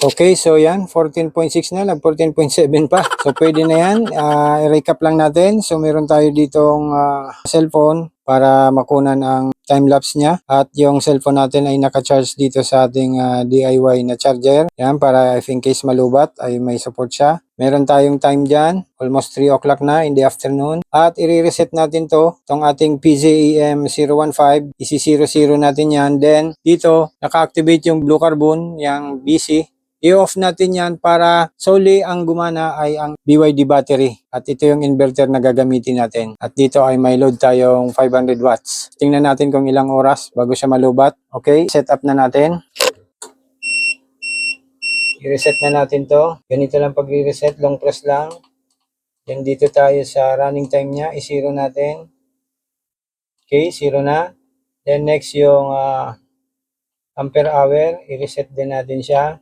Okay, so yan, 14.6 na, nag 14.7 pa. So pwede na yan. I-recap lang natin. So meron tayo ditong cellphone para makunan ang time-lapse niya. At yung cellphone natin ay naka-charge dito sa ating DIY na charger. Yan, para if in case malubat ay may support siya. Meron tayong time dyan, almost 3 o'clock na in the afternoon. At i-reset natin to, itong ating PZEM 015. Isi-00 natin yan. Then dito, naka-activate yung blue carbon, yung BC. I-off natin yan para solely ang gumana ay ang BYD battery. At ito yung inverter na gagamitin natin. At dito ay may load tayong 500 watts. Tingnan natin kung ilang oras bago siya malubat. Okay, set up na natin. I-reset na natin to. Ganito lang pag-reset, long press lang. Then dito tayo sa running time niya, i-0 natin. Okay, 0 na. Then next yung ampere hour, i-reset din natin siya.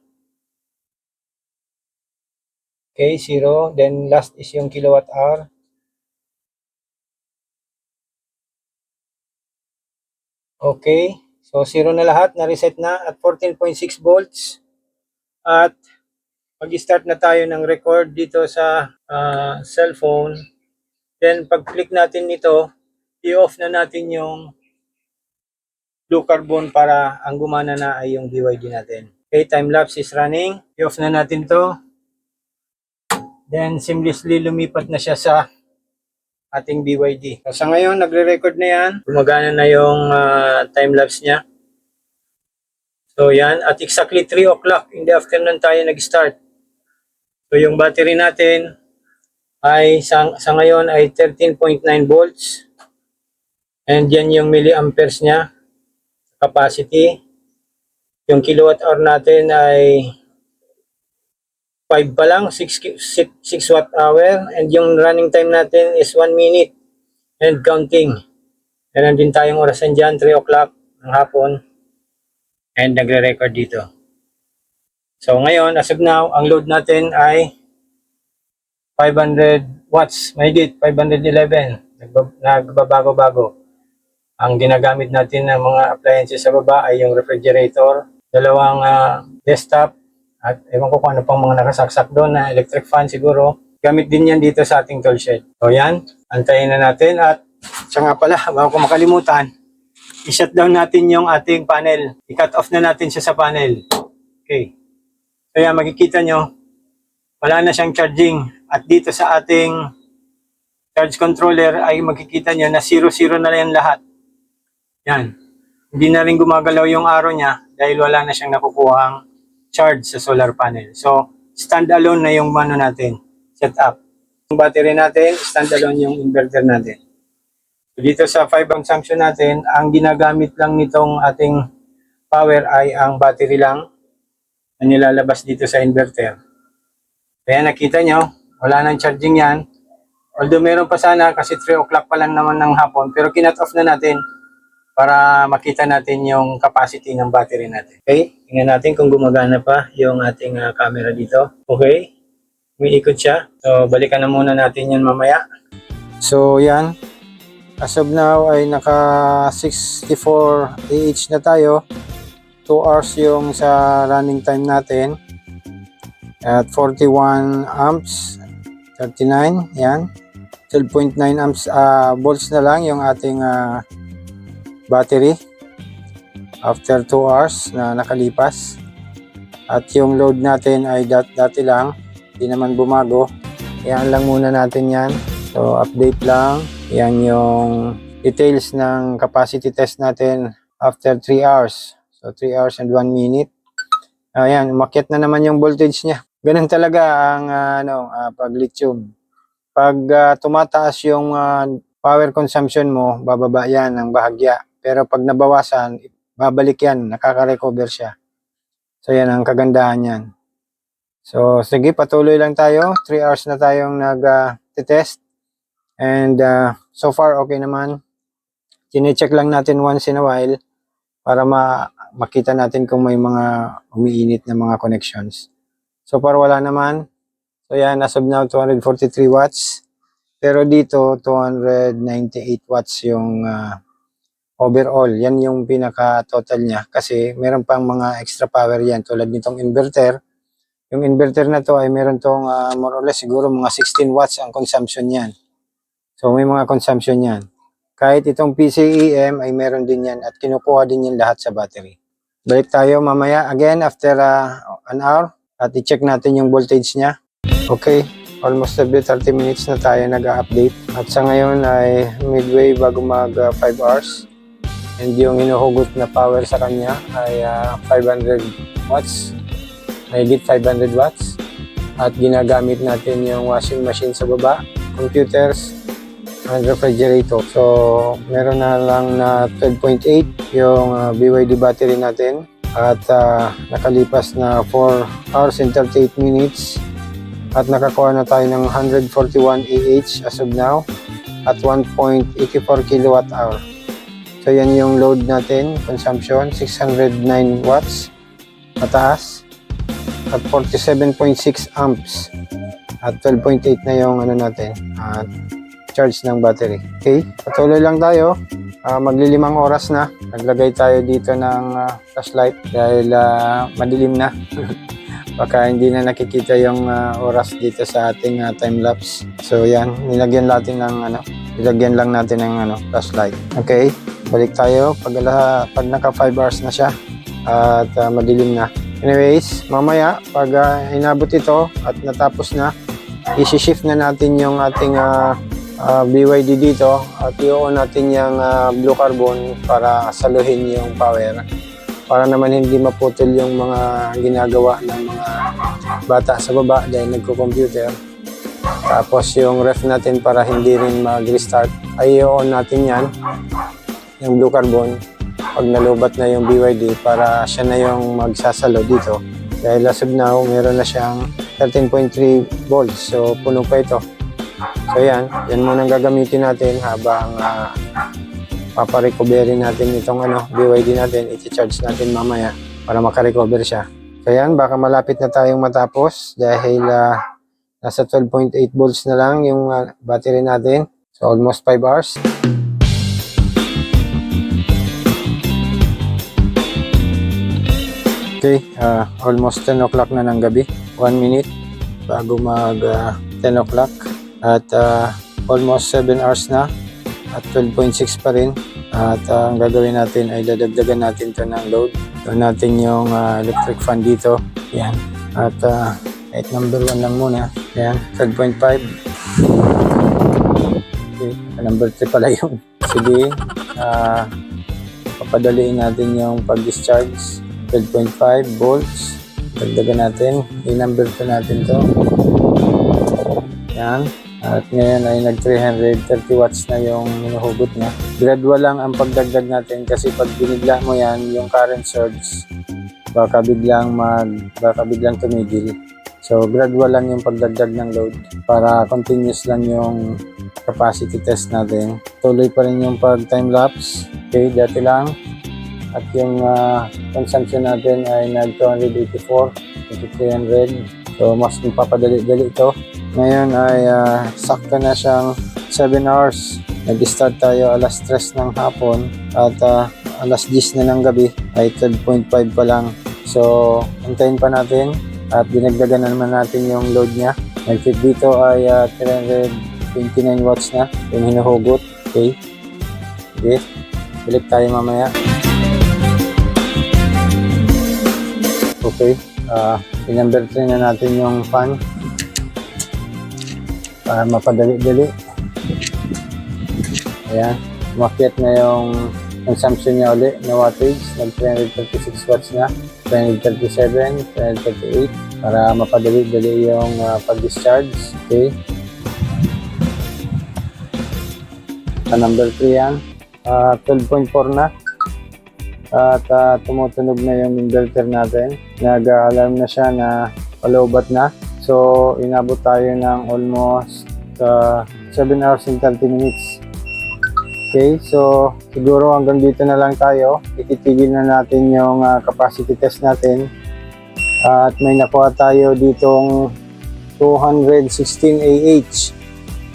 Okay, 0. Then last is yung kilowatt hour. Okay, so 0 na lahat, na-reset na at 14.6 volts. At mag-start na tayo ng record dito sa cellphone. Then pag-click natin nito, i-off na natin yung blue carbon para ang gumana na ay yung BYD natin. Okay, time-lapse is running. I-off na natin to. Then seamlessly lumipat na siya sa ating BYD. So, sa ngayon, nagre-record na yan. Gumagana na yung time-lapse niya. So yan, at exactly 3 o'clock in the afternoon tayo nag-start. So yung battery natin ay sa ngayon ay 13.9 volts. And yan yung milliamperes niya, capacity. Yung kilowatt hour natin ay 5 pa lang, 6 watt hour. And yung running time natin is 1 minute and counting. Meron din tayong orasan dyan, 3 o'clock ng hapon. And nagre-record dito. So ngayon, as of now, ang load natin ay 500 watts, mahigit 511. Nagbabago-bago. Ang ginagamit natin ng mga appliances sa baba ay yung refrigerator, dalawang desktop, at ewan ko kung ano pang mga nakasaksak doon na electric fan siguro. Gamit din yan dito sa ating tool shed. So yan, antayin na natin at siya nga pala, bago ko makalimutan, i-shutdown natin yung ating panel. I-cut off na natin siya sa panel. Okay. So yan, makikita nyo, wala na siyang charging. At dito sa ating charge controller ay makikita nyo na 0-0 na yan lahat. Yan. Hindi na rin gumagalaw yung arrow niya dahil wala na siyang nakukuhang charge sa solar panel. So, stand-alone na yung mano natin, setup. Yung battery natin, stand-alone yung inverter natin. So, dito sa 5 consumption natin, ang ginagamit lang nitong ating power ay ang battery lang na nilalabas dito sa inverter. Kaya nakita nyo, wala nang charging yan. Although meron pa sana kasi 3 o'clock pa lang naman ng hapon, pero kinat off na natin para makita natin yung capacity ng battery natin. Okay, tingnan natin kung gumagana pa yung ating camera dito. Okay, umiikot siya. So, balikan na muna natin yan mamaya. So, yan. As of now ay naka 64 AH na tayo. 2 hours yung sa running time natin. At 41 amps. 39, yan. 12.9 amps volts na lang yung ating battery after 2 hours na nakalipas. At yung load natin ay dati lang, hindi naman bumago. Yan lang muna natin yan. So update lang. Yan yung details ng capacity test natin after 3 hours. So 3 hours and 1 minute. Ayan, umakyat na naman yung voltage niya. Ganun talaga ang pag lithium. Pag tumataas yung power consumption mo, bababa yan ng bahagya. Pero pag nabawasan, babalik yan, nakaka-recover siya. So yan ang kagandahan yan. So sige, patuloy lang tayo. 3 hours na tayong nag-test. And so far okay naman. Kine-check lang natin once in a while para makita natin kung may mga umiinit na mga connections. So far wala naman. So yan, as of now 243 watts. Pero dito 298 watts yung overall. Yan yung pinaka-total niya kasi meron pang mga extra power yan tulad nitong inverter. Yung inverter na to ay meron tong more or less siguro mga 16 watts ang consumption niyan. So may mga consumption yan. Kahit itong PCEM ay meron din yan at kinukuha din yan lahat sa battery. Balik tayo mamaya again after an hour at i-check natin yung voltage niya. Okay, almost every 30 minutes na tayo nag-update. At sa ngayon ay midway bago mag 5 hours. And yung hinuhugot na power sa kanya ay 500 watts. Mahigit 500 watts. At ginagamit natin yung washing machine sa baba, computers, and refrigerator. So, meron na lang na 12.8 yung BYD battery natin. At nakalipas na 4 hours and 38 minutes. At nakakuha na tayo ng 141 AH as of now. At 1.84 kilowatt hour. So, yan yung load natin. Consumption, 609 watts. Mataas. At 47.6 amps. At 12.8 na yung ano natin. At charge ng battery. Okay, patuloy lang tayo. Maglilimang oras na. Naglagay tayo dito ng flashlight dahil madilim na. Baka hindi na nakikita yung oras dito sa ating time-lapse. So yan, nilagyan lang natin ng flashlight. Okay, balik tayo pag naka 5 hours na siya at madilim na. Anyways, mamaya pag inabot ito at natapos na, isi-shift na natin yung ating BYD dito at i-on natin yung blue carbon para saluhin yung power para naman hindi maputol yung mga ginagawa ng mga bata sa baba dahil nagko-computer. Tapos yung ref natin para hindi rin mag-restart ay i-on natin yan, yung blue carbon pag nalubat na yung BYD para siya na yung magsasalo dito dahil as of now meron na siyang 13.3 volts, so puno pa ito. So yan muna gagamitin natin habang paparecovery natin itong BYD natin, i-charge natin mamaya para makarecover siya. So yan, baka malapit na tayong matapos dahil nasa 12.8 volts na lang yung battery natin. So almost 5 hours. Okay, almost 10 o'clock na ng gabi. 1 minute bago mag 10 o'clock. At almost 7 hours na. At 12.6 pa rin. At ang gagawin natin ay dadagdagan natin ito ng load. Ito natin yung electric fan dito. Yan. At kahit number 1 lang muna. Yan, 12.5. Okay, number 3 pala yung. Sige, papadaliin natin yung pag-discharge. 12.5 volts. Dagdagan natin. I-number 2 natin to. Yan. At ngayon ay nag 330 watts na yung hinuhugot na. Gradual lang ang pagdagdag natin kasi pag binigla mo yan, yung current surge, baka biglang tumigil. So gradual lang yung pagdagdag ng load para continuous lang yung capacity test natin. Tuloy pa rin yung pag time lapse. Okay, dati lang. At yung consumption natin ay nag 284 to 300. So mas mapapadali-dali ito. Ngayon ay sakto na siyang 7 hours. Nag-start tayo alas 3 ng hapon at alas 10 na ng gabi ay 12.5 pa lang. So hintayin pa natin at dinagdagan na naman natin yung load niya. Nag-fit dito ay 329 watts na yung hinuhugot. Okay. Okay. Balik tayo mamaya. Okay, i-number 3 na natin yung fan para mapadali-dali. Ayan, umakyat na yung consumption niya ulit na wattage. Nag 336 watts na, 337, 338 para mapadali-dali yung pag-discharge. Okay, number 3 yan, 12.4 na. At tumutunog na yung inverter natin. Nag-alarm na siya na paloobat na. So, inabot tayo ng almost 7 hours and 30 minutes. Okay, so siguro hanggang dito na lang tayo. Ititigil na natin yung capacity test natin. At may nakuha tayo ditong 216 AH.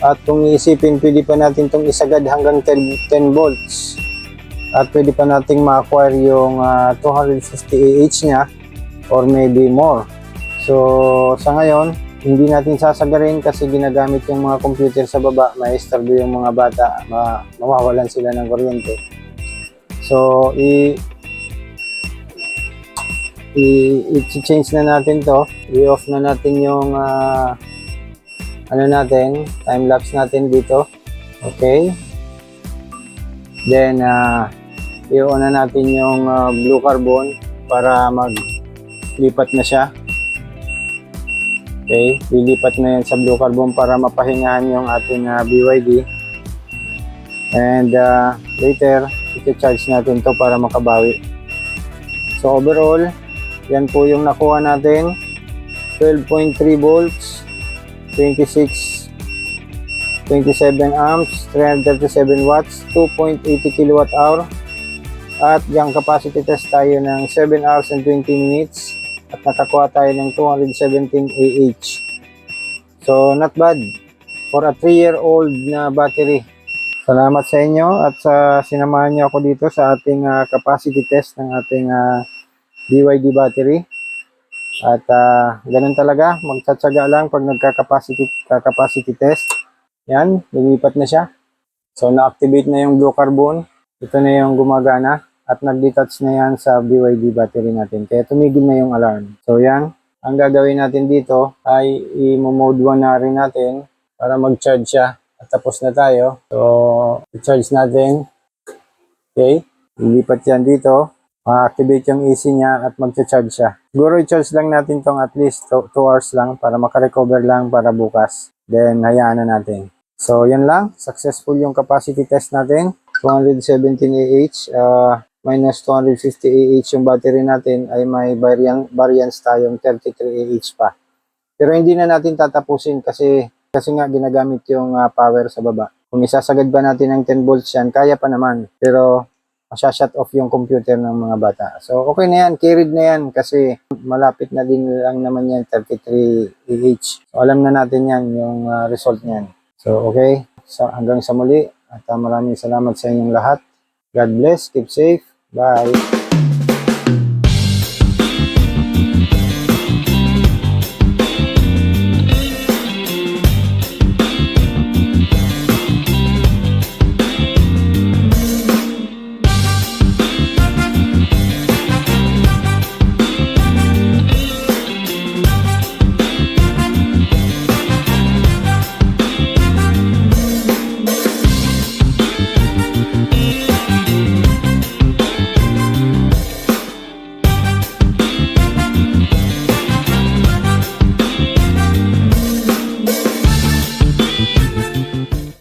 At kung iisipin, pwede pa natin itong isagad hanggang 10 volts. At pwede pa nating ma-acquire yung 250 AH niya or maybe more. So, sa ngayon, hindi natin sasagarin kasi ginagamit yung mga computer sa baba, maistorbo yung mga bata, mawawalan sila ng kuryente. So, i-change na natin to. I-off na natin yung time-lapse natin dito. Okay. Then, i-on na natin yung blue carbon para maglipat na siya. Okay, lilipat na yan sa blue carbon para mapahingahan yung ating BYD. And later, i-charge natin to para makabawi. So overall, yan po yung nakuha natin. 12.3 volts, 27 amps, 337 watts, 2.80 kilowatt hour. At yung capacity test tayo ng 7 hours and 20 minutes. At nakakuha tayo ng 217 AH. So, not bad for a 3-year-old na battery. Salamat sa inyo at sa sinamahan niyo ako dito sa ating capacity test ng ating BYD battery. At ganun talaga, magtsatsaga lang pag nagka-capacity test. Yan, lumipat na siya. So, na-activate na yung blue carbon. Ito na yung gumagana. At nag-detach na yan sa BYD battery natin. Kaya tumigil na yung alarm. So yan, ang gagawin natin dito ay i-mode 1 na rin natin para mag-charge siya. At tapos na tayo. So, i-charge natin. Okay, ilipat yan dito. Ma-activate yung AC niya at mag-charge siya. Siguro i-charge lang natin tong at least 2 hours lang para makarecover lang para bukas. Then, hayaan na natin. So, yan lang. Successful yung capacity test natin. 217 AH. Minus 250 AH yung battery natin ay may variance tayong 33 AH pa. Pero hindi na natin tatapusin kasi nga ginagamit yung power sa baba. Kung isasagad ba natin ng 10 volts yan, kaya pa naman. Pero masya-shut off yung computer ng mga bata. So okay na yan, carried na yan kasi malapit na din lang naman yan 33 AH. So alam na natin yan yung result niyan. So okay, so, hanggang sa muli at maraming salamat sa inyong lahat. God bless, keep safe. Bye.